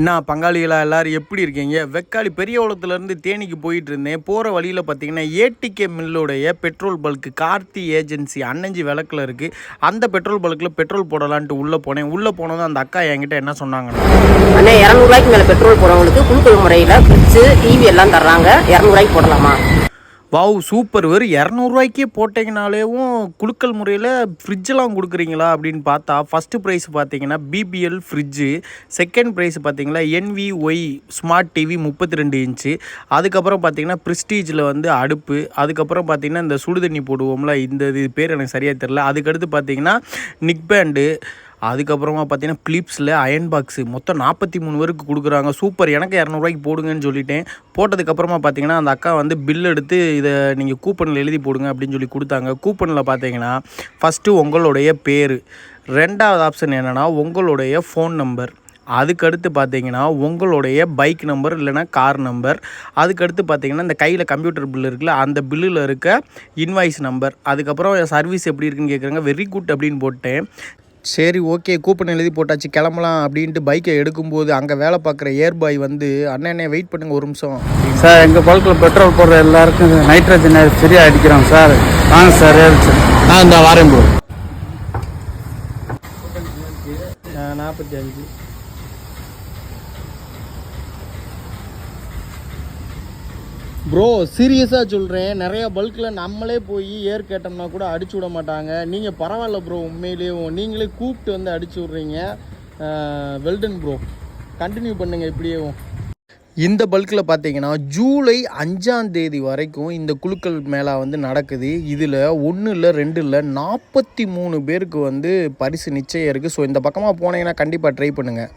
என்ன பங்காளிகளா எல்லோரும் எப்படி இருக்கீங்க? வெக்காளி பெரியகுளத்துலேருந்து தேனிக்கு போயிட்டு இருந்தேன். போகிற வழியில் பார்த்தீங்கன்னா ஏடிகே மில்லுடைய petrol bulk Karthi agency Annanji விளக்கில் இருக்குது. அந்த பெட்ரோல் பல்கில் பெட்ரோல் போடலான்ட்டு உள்ளே போனேன். உள்ளே போனதும் அந்த அக்கா என்கிட்ட என்ன சொன்னாங்கன்னா, அண்ணே 200 மேலே பெட்ரோல் போடுறவங்களுக்கு குழுக்கள் முறையில் ஃப்ரிட்ஜு டிவி எல்லாம் தர்றாங்க, 200 போடலாமா? Wow super! வெறும் 200 போட்டிங்கனாலேவும் குலுக்கல் முறையில் ஃப்ரிட்ஜெலாம் கொடுக்குறீங்களா அப்படின்னு பார்த்தா, ஃபஸ்ட்டு ப்ரைஸ் பார்த்தீங்கன்னா பிபிஎல் ஃப்ரிட்ஜு, செகண்ட் ப்ரைஸ் பார்த்தீங்கன்னா என்விஒய் ஸ்மார்ட் டிவி 32 இன்ச்சு, அதுக்கப்புறம் பார்த்தீங்கன்னா ப்ரிஸ்டீஜில் வந்து அடுப்பு, அதுக்கப்புறம் பார்த்தீங்கன்னா இந்த சுடுதண்ணி போடுவோம்ல, இந்த இது பேர் எனக்கு சரியாக தெரில, அதுக்கடுத்து பார்த்தீங்கன்னா நிக் பேண்டு, அதுக்கப்புறமா பார்த்தீங்கன்னா பிலிப்ஸில் அயன் பாக்ஸு மொத்தம் 43 பேருக்கு கொடுக்குறாங்க. சூப்பர்! எனக்கு 200 போடுங்கன்னு சொல்லிட்டேன். போட்டதுக்கப்புறமா பார்த்தீங்கன்னா அந்த அக்கா வந்து பில் எடுத்து இதை நீங்கள் கூப்பனில் எழுதி போடுங்க அப்படின்னு சொல்லி கொடுத்தாங்க. கூப்பனில் பார்த்தீங்கன்னா ஃபஸ்ட்டு உங்களுடைய பேர், ரெண்டாவது ஆப்ஷன் என்னென்னா உங்களுடைய ஃபோன் நம்பர், அதுக்கடுத்து பார்த்தீங்கன்னா உங்களுடைய பைக் நம்பர் இல்லைனா கார் நம்பர், அதுக்கடுத்து பார்த்தீங்கன்னா இந்த கையில் கம்ப்யூட்டர் பில் இருக்குல்ல அந்த பில்லில் இருக்க இன்வாய்ஸ் நம்பர், அதுக்கப்புறம் சர்வீஸ் எப்படி இருக்குன்னு கேட்குறாங்க. வெரி குட் அப்படின்னு போட்டேன். சரி ஓகே கூப்பன் எழுதி போட்டாச்சு கிளம்பலாம் அப்படின்ட்டு பைக்கை எடுக்கும்போது அங்கே வேலை பார்க்குற ஏர்பாய் வந்து அண்ணே வெயிட் பண்ணுங்கள் ஒரு நிமிஷம் சார், எங்கள் பல்கில் பெட்ரோல் போடுற எல்லாருக்கும் நைட்ரஜன் ஃப்ரீயாக அடிக்கிறோம் சார், வாங்க சார் ஏறிச்சு. நான் இந்த வாரேன் ப்ரோ. 45 ப்ரோ சீரியஸாக சொல்கிறேன். நிறையா பல்கில் நம்மளே போய் ஏர் கேட்டோம்னா கூட அடிச்சு விட மாட்டாங்க. நீங்கள் பரவாயில்ல ப்ரோ, உண்மையிலேயே நீங்களே கூப்பிட்டு வந்து அடிச்சு விட்றீங்க. வெல்டன் ப்ரோ, கண்டினியூ பண்ணுங்கள் இப்படியே. இந்த பல்கில் பார்த்தீங்கன்னா ஜூலை 5 வரைக்கும் இந்த குழுக்கள் மேளா வந்து நடக்குது. இதில் 1 இல்லை 2 இல்லை 43 பேருக்கு வந்து பரிசு நிச்சயம் இருக்குது. ஸோ இந்த பக்கமாக போனீங்கன்னா கண்டிப்பாக ட்ரை பண்ணுங்கள்.